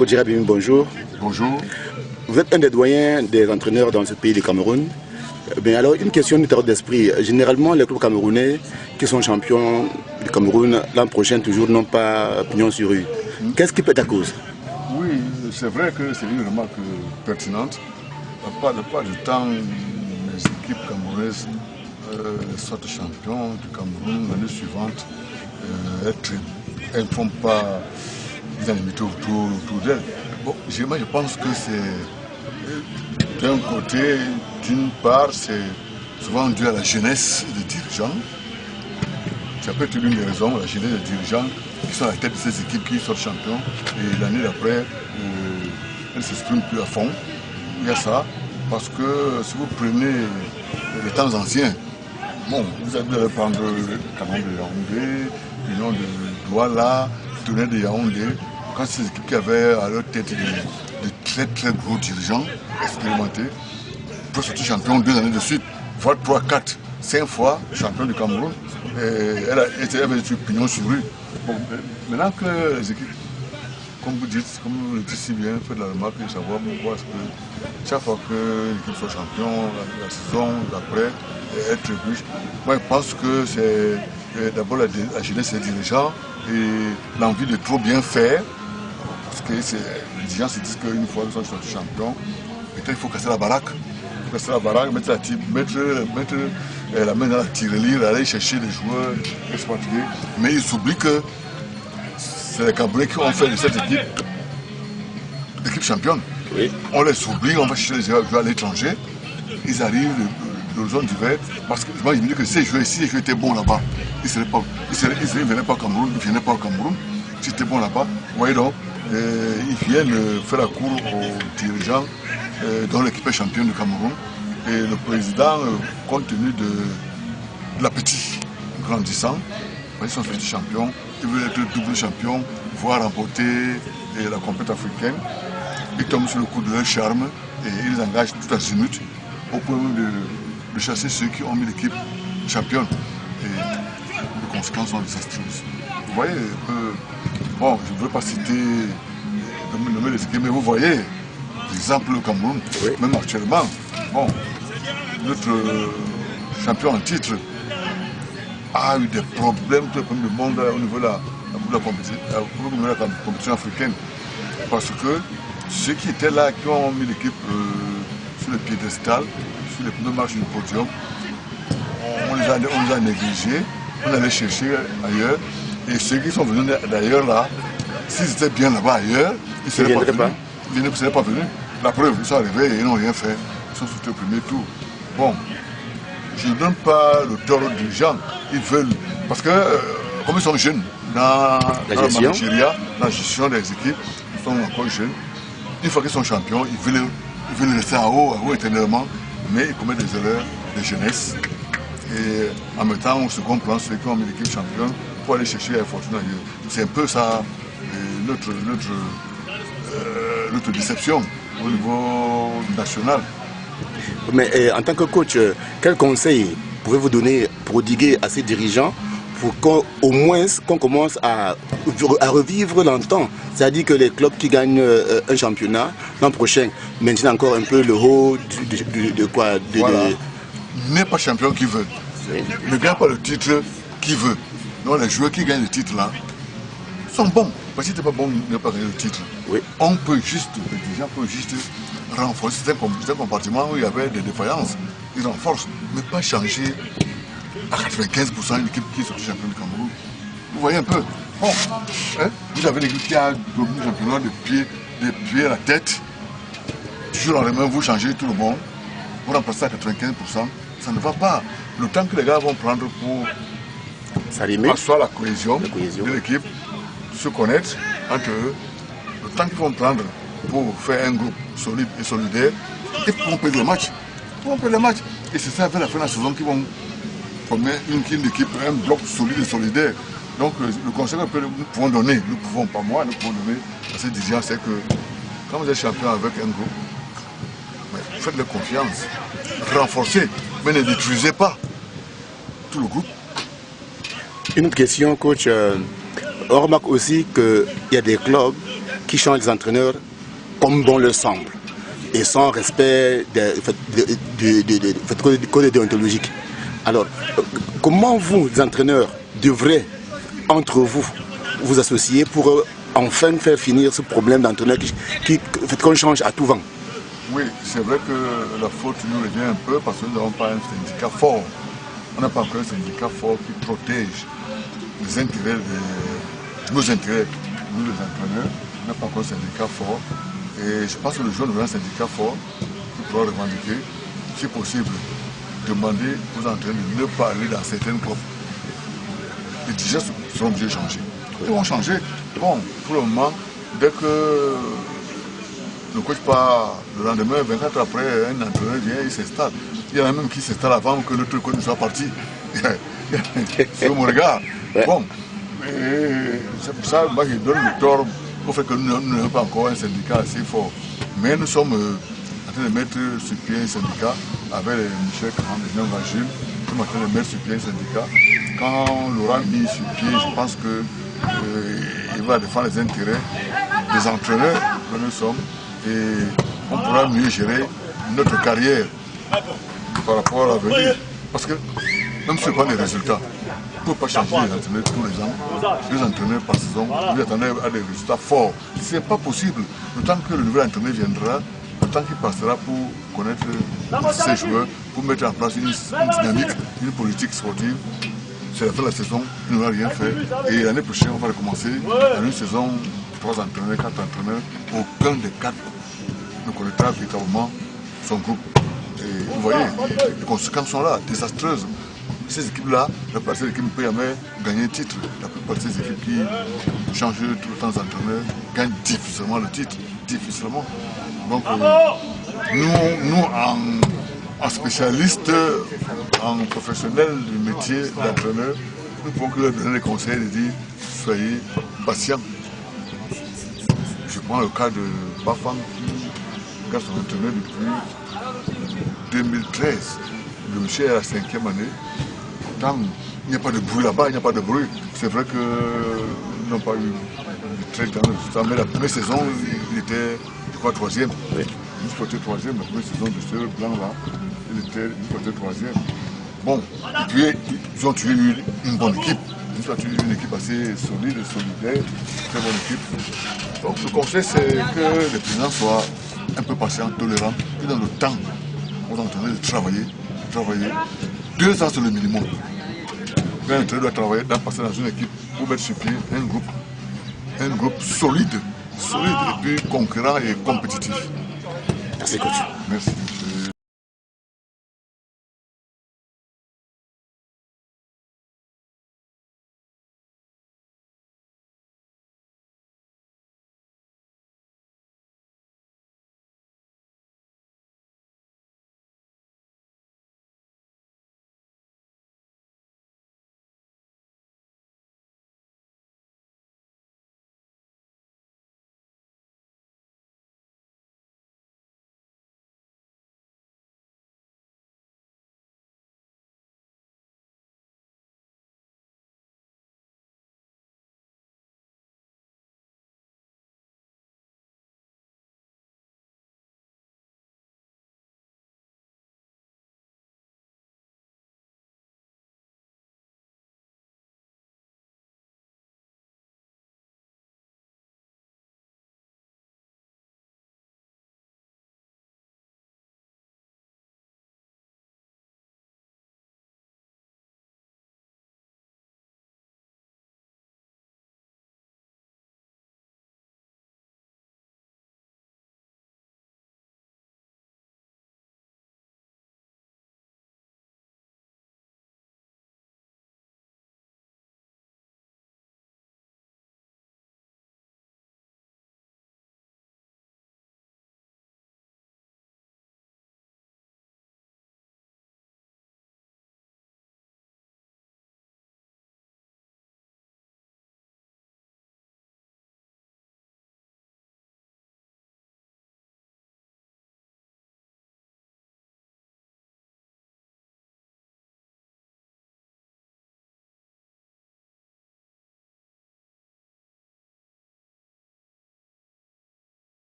Coach Jirabim, bonjour. Bonjour. Vous êtes un des doyens des entraîneurs dans ce pays du Cameroun. Alors, une question de terre d'esprit. Généralement, les clubs camerounais qui sont champions du Cameroun l'an prochain toujours n'ont pas pignon sur rue. Qu'est-ce qui peut être à cause? Oui, c'est vrai que c'est une remarque pertinente. La plupart du temps, les équipes camerounaises sortent champions du Cameroun l'année suivante. Elles ne font pas des animés autour d'elles. Bon, je pense que c'est d'un côté, d'une part, c'est souvent dû à la jeunesse des dirigeants. Ça peut être l'une des raisons, la jeunesse des dirigeants qui sont à la tête de ces équipes qui sortent champions et l'année d'après, elles ne s'expriment plus à fond. Il y a ça, parce que si vous prenez les temps anciens, bon, vous allez prendre le Canon de Yaoundé, l'Union de Douala, le Tonnerre de Yaoundé, quand ces équipes qui avaient à leur tête de très très gros dirigeants expérimentés, pour sortir champion 2 années de suite, voire 3, 4, 5 fois champion du Cameroun, elle avait du pignon sur rue. Bon, maintenant que les équipes, comme vous le dites si bien, faites la remarque de savoir pourquoi est-ce que chaque fois que l'équipe soit champion, la saison d'après, elle trébuche. Moi je pense que c'est d'abord la jeunesse des dirigeants et l'envie de trop bien faire. Parce que les gens se disent qu'une fois qu'ils sont champions, peut-être il faut casser la baraque. Il faut casser la baraque, mettre la main dans la tirelire, aller chercher les joueurs expatriés. Mais ils oublient que c'est les Camerounais qui ont fait de cette équipe championne. Oui. On les oublie, on va chercher les joueurs à l'étranger. Ils arrivent de l'horizon du vert. Parce que moi, je me dis que si les joueurs étaient bons là-bas, ils ne venaient pas au Cameroun, ils ne venaient pas au Cameroun. S'ils étaient bons là-bas, vous voyez donc, ils viennent faire la cour aux dirigeants dont l'équipe est championne du Cameroun. Et le président, compte tenu de l'appétit grandissant, ils sont petits champions, ils veulent être double champion, voire remporter la compétition africaine. Ils tombent sur le coup de leur charme et ils les engagent tout azimut au point de chasser ceux qui ont mis l'équipe championne. Et les conséquences sont désastreuses. Vous voyez, bon, je ne veux pas citer, nommer les équipes, mais vous voyez, l'exemple du Cameroun, oui. Même actuellement, bon, notre champion en titre a eu des problèmes de monde au niveau de la compétition africaine. Parce que ceux qui étaient là, qui ont mis l'équipe sur le piédestal, sur les premières marches du podium, on les a négligés, on allait chercher ailleurs. Et ceux qui sont venus d'ailleurs là, s'ils étaient bien là-bas ailleurs, ils ne seraient pas venus. La preuve, ils sont arrivés et ils n'ont rien fait. Ils sont sortis au premier tour. Bon, je ne donne pas le tort aux dirigeants. Ils veulent. Parce que, comme ils sont jeunes, dans la gestion des équipes, ils sont encore jeunes. Une fois qu'ils sont champions, ils veulent rester en haut éternellement, mais ils commettent des erreurs de jeunesse. Et en mettant au second plan ceux qui ont mis l'équipe championne pour aller chercher la fortune ailleurs. C'est un peu ça, notre déception au niveau national. Mais en tant que coach, quel conseil pouvez-vous donner, prodiguer à ces dirigeants pour qu'au moins qu'on commence à revivre l'antan? C'est-à-dire que les clubs qui gagnent un championnat l'an prochain maintiennent encore un peu le haut Voilà. N'est pas champion qui veut. Oui. Ne gagne pas le titre qui veut. Donc les joueurs qui gagnent le titre là sont bons. Parce que si tu n'es pas bon, ne pas gagner le titre. Oui. On peut juste, les dirigeants peuvent juste renforcer. C'est un compartiment où il y avait des défaillances. Ils renforcent, mais pas changer à 95% l'équipe qui est sortie champion du Cameroun. Vous voyez un peu. Bon, hein? Vous avez l'équipe qui a dominé le championnat des pieds à la tête. Du jour au lendemain, vous changez tout le monde. Vous remplacez à 95%. Ça ne va pas. Le temps que les gars vont prendre pour asseoir la cohésion de l'équipe, se connaître entre eux, le temps qu'ils vont prendre pour faire un groupe solide et solidaire, ils pourront perdre les matchs. Et c'est ça, vers la fin de la saison, qu'ils vont former une équipe, un bloc solide et solidaire. Donc le conseil que nous pouvons donner, nous pouvons donner à ces dirigeants, c'est que quand vous êtes champion avec un groupe, faites-leur confiance, renforcez, mais ne détruisez pas tout le groupe. Une autre question, coach. On remarque aussi qu'il y a des clubs qui changent les entraîneurs comme bon leur semble et sans respect des codes déontologiques. Alors, comment vous, les entraîneurs, devrez entre vous vous associer pour enfin faire finir ce problème d'entraîneur qu'on change à tout vent? Oui, c'est vrai que la faute nous revient un peu parce que nous n'avons pas un syndicat fort. On n'a pas encore un syndicat fort qui protège les intérêts nos intérêts, nous les entraîneurs. On n'a pas encore un syndicat fort. Et je pense que le jour où on aura un syndicat fort, qui pourra revendiquer, si possible, demander aux entraîneurs de ne pas aller dans certaines groupes. Les dirigeants seront obligés de changer. Ils vont changer. Bon, pour le moment, dès que le coach part le lendemain, 24 après, un entraîneur vient, il s'installe. Il y en a même qui s'installe avant que l'autre coach ne soit parti. C'est mon regard. Bon, c'est pour ça moi, je donne le tort au fait que nous n'avons pas encore un syndicat assez fort. Mais nous sommes en train de mettre sur pied un syndicat avec Michel Caron et Jean Vagile. Nous sommes en train de mettre sur pied un syndicat. Quand on l'aura mis sur pied, je pense qu'il va défendre les intérêts des entraîneurs que nous sommes et on pourra mieux gérer notre carrière par rapport à l'avenir. Parce que même si ce n'est pas des résultats, on ne peut pas changer les entraîneurs tous les ans. Les entraîneurs par saison, vous attendez à des résultats forts. Ce n'est pas possible. Le temps que le nouvel entraîneur viendra, le temps qu'il passera pour connaître ses joueurs, pour mettre en place une dynamique, une politique sportive, c'est la fin de la saison, il n'aura rien fait. Et l'année prochaine, on va recommencer dans une saison, 3 entraîneurs, 4 entraîneurs. Aucun des 4 ne connaîtra véritablement son groupe. Et vous voyez, les conséquences sont là, désastreuses. Ces équipes-là, la plupart des équipes ne peuvent jamais gagner un titre. La plupart de ces équipes qui changent tout le temps d'entraîneur gagnent difficilement le titre. Difficilement. Donc, nous en spécialistes, en professionnels du métier d'entraîneur, nous pouvons que leur donner les conseils de dire soyez patients. Je prends le cas de Bafang qui a son entraîneur depuis 2013. Le monsieur est à la 5e année. Pourtant, il n'y a pas de bruit là-bas, il n'y a pas de bruit. C'est vrai que nous n'avons pas eu de très grands résultats, mais la première saison, il était, je crois, 3e. Il était 3e, la première saison de ce blanc-là, il était 3e. Bon, et puis ils ont tué une bonne équipe. Ils ont tué une équipe assez solide, solidaire, très bonne équipe. Donc le conseil, c'est que les présidents soient un peu patients, tolérants, et dans le temps, aux entraîneurs de travailler. 2 ans, c'est le minimum. Un entraîneur doit travailler, doit passer dans une équipe pour mettre sur pied un groupe solide, et puis concurrent et compétitif. Merci coach. Merci.